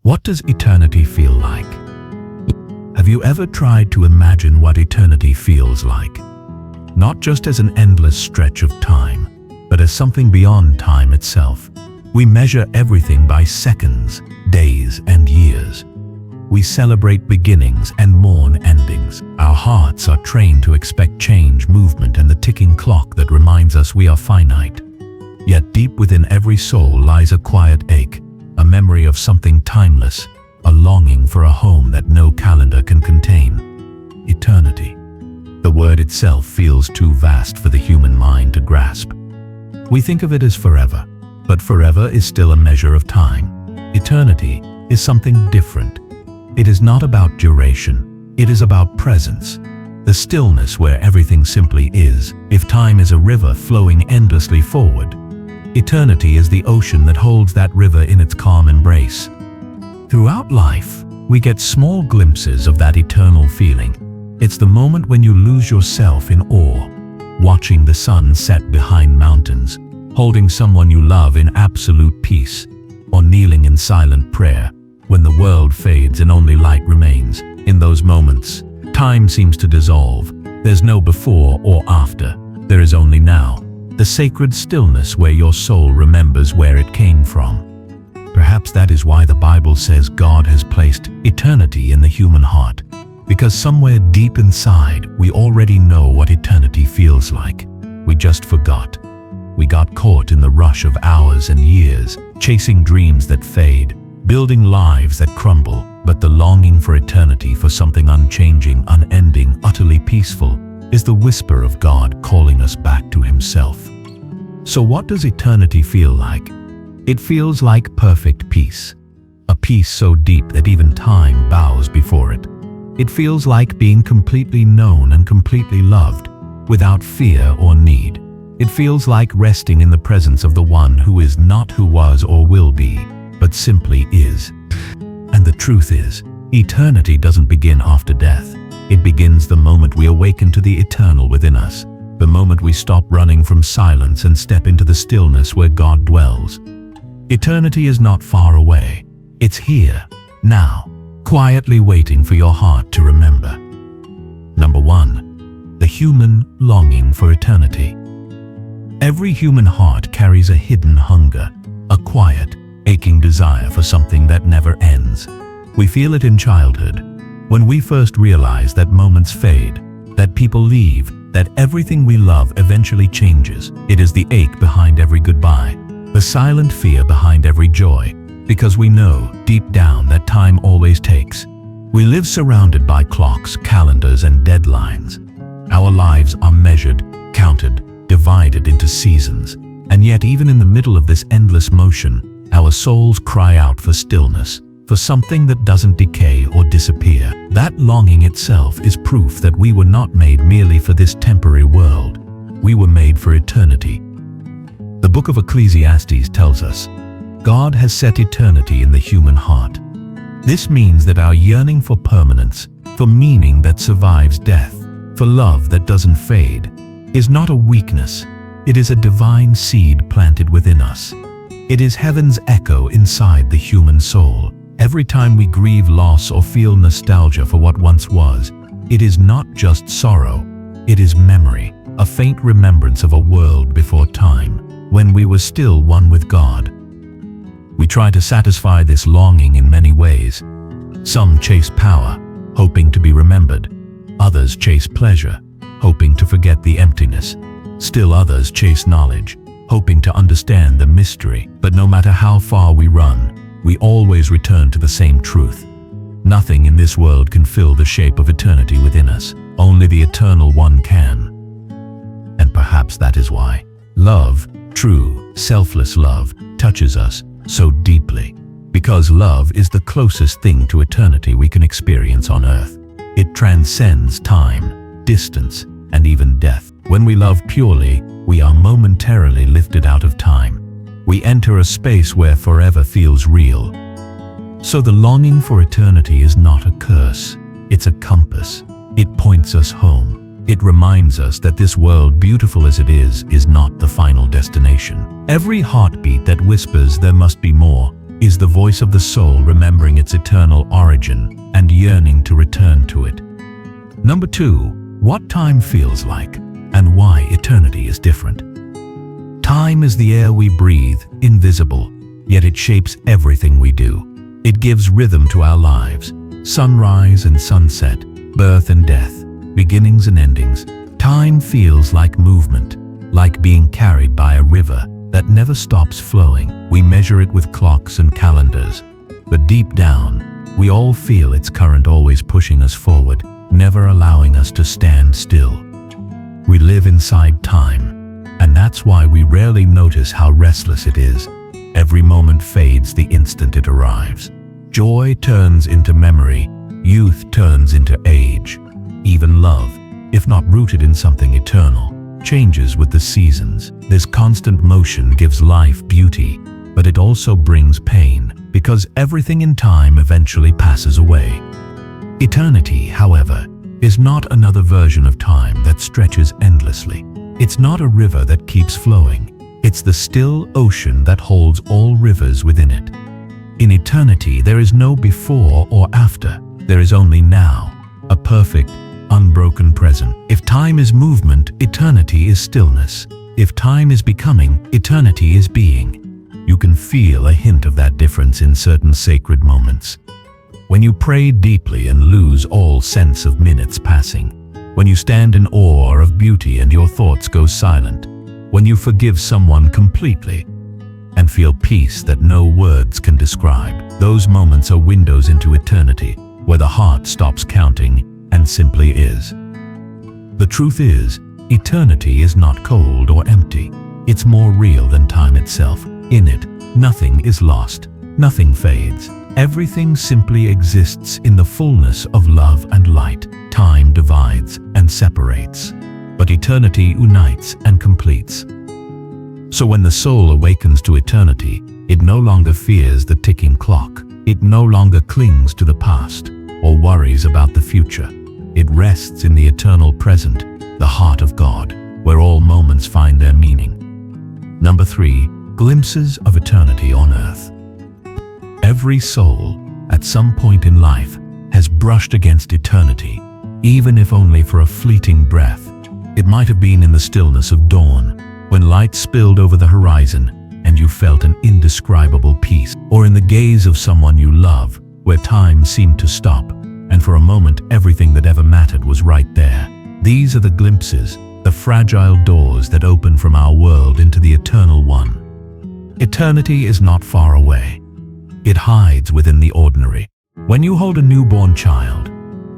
What does eternity feel like? Have you ever tried to imagine what eternity feels like? Not just as an endless stretch of time, but as something beyond time itself. We measure everything by seconds, days, and years. We celebrate beginnings and mourn endings. Our hearts are trained to expect change, movement, and the ticking clock that reminds us we are finite. Yet deep within every soul lies a quiet ache, a memory of something timeless, a longing for a home that no calendar can contain. Eternity. The word itself feels too vast for the human mind to grasp. We think of it as forever, but forever is still a measure of time. Eternity is something different. It is not about duration, it is about presence. The stillness where everything simply is. If time is a river flowing endlessly forward, eternity is the ocean that holds that river in its calm embrace. Throughout life, we get small glimpses of that eternal feeling. It's the moment when you lose yourself in awe, watching the sun set behind mountains, holding someone you love in absolute peace, or kneeling in silent prayer when the world fades and only light remains. In those moments, time seems to dissolve. There's no before or after. There is only now. The sacred stillness where your soul remembers where it came from. Perhaps that is why the Bible says God has placed eternity in the human heart, because somewhere deep inside we already know what eternity feels like. We just forgot. We got caught in the rush of hours and years, chasing dreams that fade, building lives that crumble. But the longing for eternity, for something unchanging, unending, utterly peaceful, is the whisper of God calling us back to Himself. So what does eternity feel like? It feels like perfect peace. A peace so deep that even time bows before it. It feels like being completely known and completely loved, without fear or need. It feels like resting in the presence of the one who is not who was or will be, but simply is. And the truth is, eternity doesn't begin after death. It begins the moment we awaken to the eternal within us, the moment we stop running from silence and step into the stillness where God dwells. Eternity is not far away. It's here, now, quietly waiting for your heart to remember. Number 1. The human longing for eternity. Every human heart carries a hidden hunger, a quiet, aching desire for something that never ends. We feel it in childhood, when we first realize that moments fade, that people leave, that everything we love eventually changes. It is the ache behind every goodbye, the silent fear behind every joy, because we know, deep down, that time always takes. We live surrounded by clocks, calendars, and deadlines. Our lives are measured, counted, divided into seasons. And yet, even in the middle of this endless motion, our souls cry out for stillness, for something that doesn't decay or disappear. That longing itself is proof that we were not made merely for this temporary world. We were made for eternity. The book of Ecclesiastes tells us, God has set eternity in the human heart. This means that our yearning for permanence, for meaning that survives death, for love that doesn't fade, is not a weakness. It is a divine seed planted within us. It is heaven's echo inside the human soul. Every time we grieve loss or feel nostalgia for what once was, it is not just sorrow, it is memory, a faint remembrance of a world before time, when we were still one with God. We try to satisfy this longing in many ways. Some chase power, hoping to be remembered. Others chase pleasure, hoping to forget the emptiness. Still others chase knowledge, hoping to understand the mystery. But no matter how far we run, we always return to the same truth. Nothing in this world can fill the shape of eternity within us. Only the Eternal One can. And perhaps that is why love, true, selfless love, touches us so deeply. Because love is the closest thing to eternity we can experience on earth. It transcends time, distance, and even death. When we love purely, we are momentarily lifted out of time. We enter a space where forever feels real. So the longing for eternity is not a curse, it's a compass. It points us home. It reminds us that this world, beautiful as it is not the final destination. Every heartbeat that whispers there must be more is the voice of the soul remembering its eternal origin and yearning to return to it. Number 2, what time feels like and why eternity is different. Time is the air we breathe, invisible, yet it shapes everything we do. It gives rhythm to our lives, sunrise and sunset, birth and death, beginnings and endings. Time feels like movement, like being carried by a river that never stops flowing. We measure it with clocks and calendars, but deep down, we all feel its current always pushing us forward, never allowing us to stand still. We live inside time, and that's why we rarely notice how restless it is. Every moment fades the instant it arrives. Joy turns into memory, youth turns into age. Even love, if not rooted in something eternal, changes with the seasons. This constant motion gives life beauty, but it also brings pain, because everything in time eventually passes away. Eternity, however, is not another version of time that stretches endlessly. It's not a river that keeps flowing. It's the still ocean that holds all rivers within it. In eternity, there is no before or after. There is only now, a perfect, unbroken present. If time is movement, eternity is stillness. If time is becoming, eternity is being. You can feel a hint of that difference in certain sacred moments. When you pray deeply and lose all sense of minutes passing. When you stand in awe of beauty and your thoughts go silent. When you forgive someone completely and feel peace that no words can describe. Those moments are windows into eternity, where the heart stops counting and simply is. The truth is, eternity is not cold or empty. It's more real than time itself. In it, nothing is lost, nothing fades. Everything simply exists in the fullness of love and light. Time divides and separates, but eternity unites and completes. So when the soul awakens to eternity, it no longer fears the ticking clock. It no longer clings to the past or worries about the future. It rests in the eternal present, the heart of God, where all moments find their meaning. Number 3, glimpses of eternity on earth. Every soul, at some point in life, has brushed against eternity, even if only for a fleeting breath. It might have been in the stillness of dawn, when light spilled over the horizon and you felt an indescribable peace, or in the gaze of someone you love, where time seemed to stop, and for a moment everything that ever mattered was right there. These are the glimpses, the fragile doors that open from our world into the eternal one. Eternity is not far away. It hides within the ordinary. When you hold a newborn child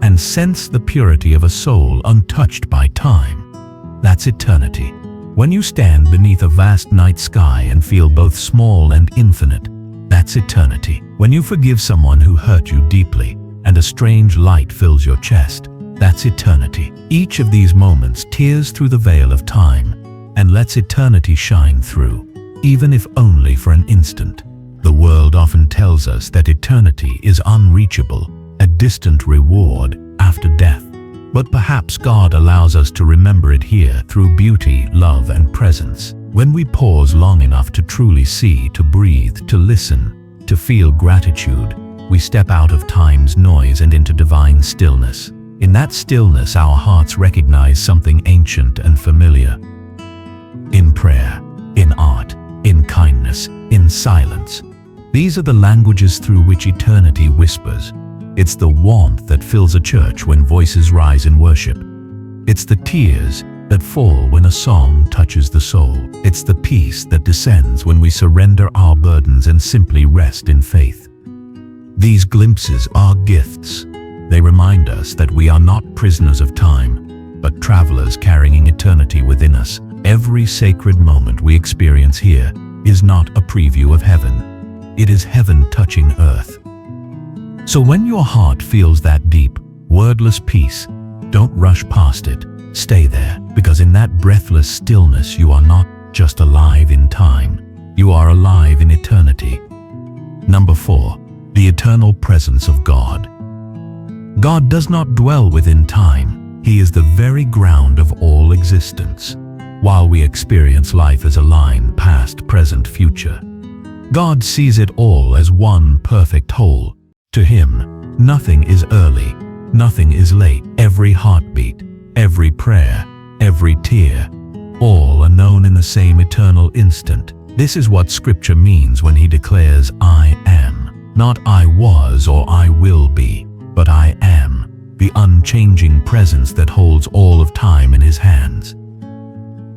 and sense the purity of a soul untouched by time, that's eternity. When you stand beneath a vast night sky and feel both small and infinite, that's eternity. When you forgive someone who hurt you deeply and a strange light fills your chest, that's eternity. Each of these moments tears through the veil of time and lets eternity shine through, even if only for an instant. The world often tells us that eternity is unreachable, a distant reward after death. But perhaps God allows us to remember it here through beauty, love, and presence. When we pause long enough to truly see, to breathe, to listen, to feel gratitude, we step out of time's noise and into divine stillness. In that stillness, our hearts recognize something ancient and familiar. In prayer, in art, in kindness, in silence. These are the languages through which eternity whispers. It's the warmth that fills a church when voices rise in worship. It's the tears that fall when a song touches the soul. It's the peace that descends when we surrender our burdens and simply rest in faith. These glimpses are gifts. They remind us that we are not prisoners of time, but travelers carrying eternity within us. Every sacred moment we experience here is not a preview of heaven. It is heaven touching earth. So when your heart feels that deep, wordless peace, don't rush past it. Stay there, because in that breathless stillness you are not just alive in time, you are alive in eternity. Number 4, the eternal presence of God. God does not dwell within time. He is the very ground of all existence. While we experience life as a line, past, present, future, God sees it all as one perfect whole. To him, nothing is early, nothing is late. Every heartbeat, every prayer, every tear, all are known in the same eternal instant. This is what Scripture means when he declares, I am. Not I was or I will be, but I am, the unchanging presence that holds all of time in his hands.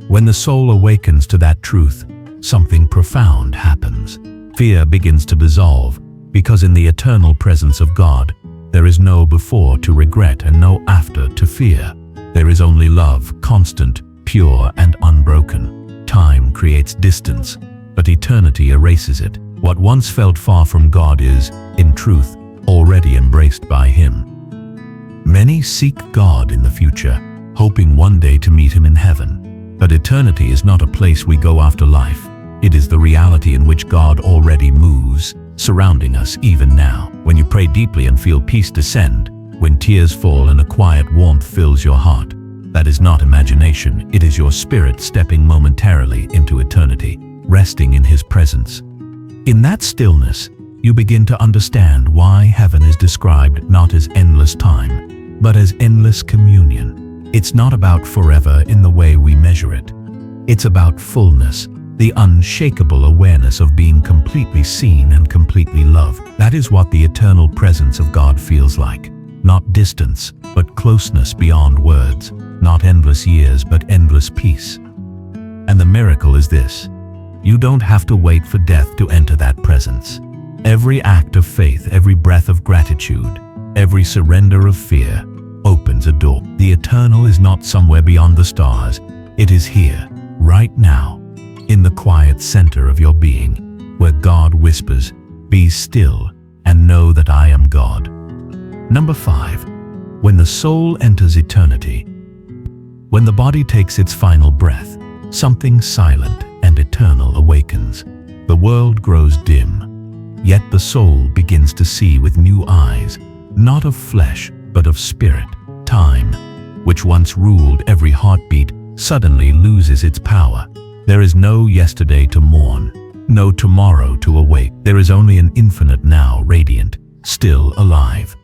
When the soul awakens to that truth, something profound happens. Fear begins to dissolve, because in the eternal presence of God, there is no before to regret and no after to fear. There is only love, constant, pure, and unbroken. Time creates distance, but eternity erases it. What once felt far from God is, in truth, already embraced by him. Many seek God in the future, hoping one day to meet him in heaven. But eternity is not a place we go after life. It is the reality in which God already moves, surrounding us even now. When you pray deeply and feel peace descend, when tears fall and a quiet warmth fills your heart, that is not imagination, it is your spirit stepping momentarily into eternity, resting in his presence. In that stillness, you begin to understand why heaven is described not as endless time, but as endless communion. It's not about forever in the way we measure it. It's about fullness, the unshakable awareness of being completely seen and completely loved. That is what the eternal presence of God feels like. Not distance, but closeness beyond words. Not endless years, but endless peace. And the miracle is this: you don't have to wait for death to enter that presence. Every act of faith, every breath of gratitude, every surrender of fear opens a door. The eternal is not somewhere beyond the stars. It is here, right now, in the quiet center of your being, where God whispers, "Be still and know that I am God." Number 5. When the soul enters eternity. When the body takes its final breath, something silent and eternal awakens. The world grows dim, yet the soul begins to see with new eyes, not of flesh, but of spirit. Time, which once ruled every heartbeat, suddenly loses its power. There is no yesterday to mourn, no tomorrow to awake. There is only an infinite now, radiant, still alive.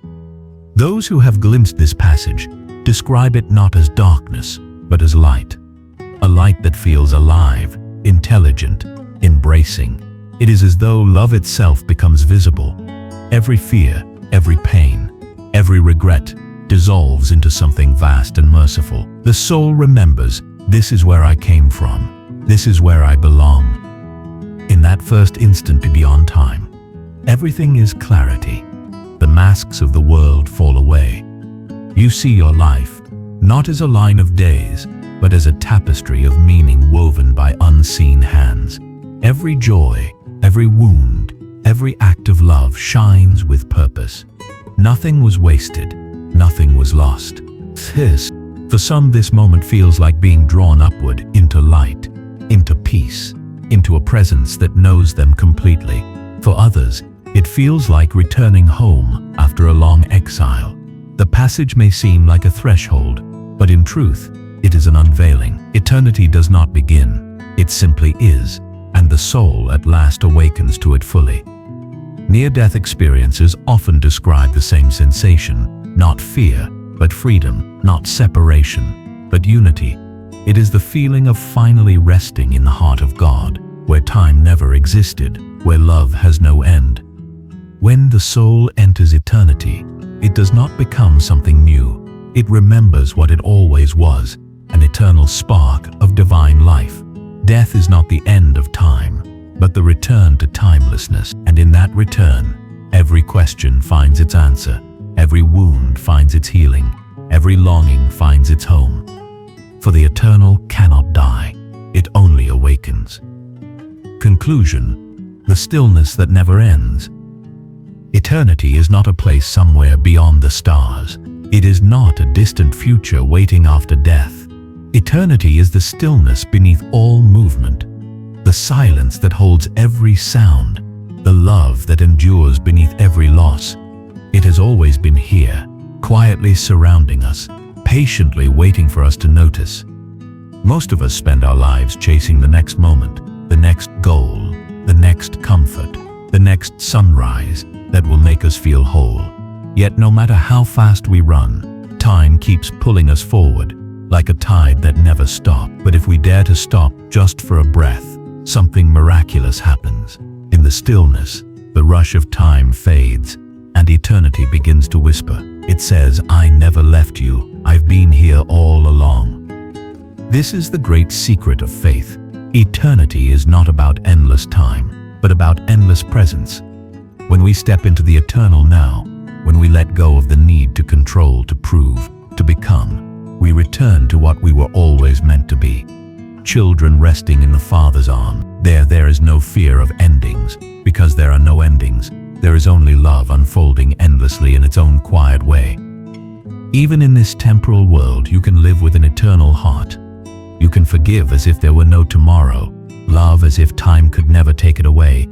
Those who have glimpsed this passage describe it not as darkness, but as light. A light that feels alive, intelligent, embracing. It is as though love itself becomes visible. Every fear, every pain, every regret dissolves into something vast and merciful. The soul remembers, this is where I came from. This is where I belong. In that first instant beyond time, everything is clarity. The masks of the world fall away. You see your life, not as a line of days, but as a tapestry of meaning woven by unseen hands. Every joy, every wound, every act of love shines with purpose. Nothing was wasted, nothing was lost. For some, this moment feels like being drawn upward into light, into peace, into a presence that knows them completely. For others, it feels like returning home after a long exile. The passage may seem like a threshold, but in truth, it is an unveiling. Eternity does not begin, it simply is, and the soul at last awakens to it fully. Near-death experiences often describe the same sensation, not fear, but freedom, not separation, but unity. It is the feeling of finally resting in the heart of God, where time never existed, where love has no end. When the soul enters eternity, it does not become something new. It remembers what it always was, an eternal spark of divine life. Death is not the end of time, but the return to timelessness. And in that return, every question finds its answer, every wound finds its healing, every longing finds its home. For the eternal cannot die, it only awakens. Conclusion: the stillness that never ends. Eternity is not a place somewhere beyond the stars. It is not a distant future waiting after death. Eternity is the stillness beneath all movement, the silence that holds every sound, the love that endures beneath every loss. It has always been here, quietly surrounding us, patiently waiting for us to notice. Most of us spend our lives chasing the next moment, the next goal, the next comfort, the next sunrise that will make us feel whole. Yet no matter how fast we run, time keeps pulling us forward, like a tide that never stops. But if we dare to stop just for a breath, something miraculous happens. In the stillness, the rush of time fades, and eternity begins to whisper. It says, "I never left you. I've been here all along." This is the great secret of faith. Eternity is not about endless time, but about endless presence. When we step into the eternal now, when we let go of the need to control, to prove, to become, we return to what we were always meant to be. Children resting in the Father's arms. There is no fear of endings, because there are no endings. There is only love unfolding endlessly in its own quiet way. Even in this temporal world, you can live with an eternal heart. You can forgive as if there were no tomorrow, love as if time could never take it away,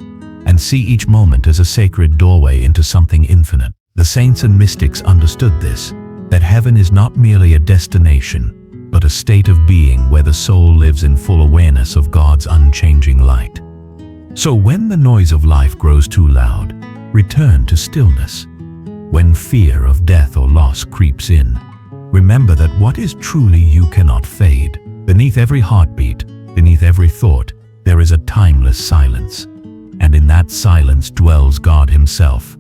and see each moment as a sacred doorway into something infinite. The saints and mystics understood this, that heaven is not merely a destination, but a state of being where the soul lives in full awareness of God's unchanging light. So when the noise of life grows too loud, return to stillness. When fear of death or loss creeps in, remember that what is truly you cannot fade. Beneath every heartbeat, beneath every thought, there is a timeless silence. And in that silence dwells God Himself.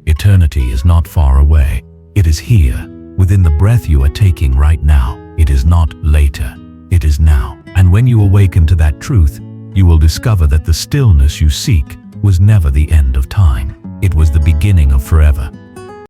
Eternity is not far away. It is here, within the breath you are taking right now. It is not later. It is now. And when you awaken to that truth, you will discover that the stillness you seek was never the end of time. It was the beginning of forever.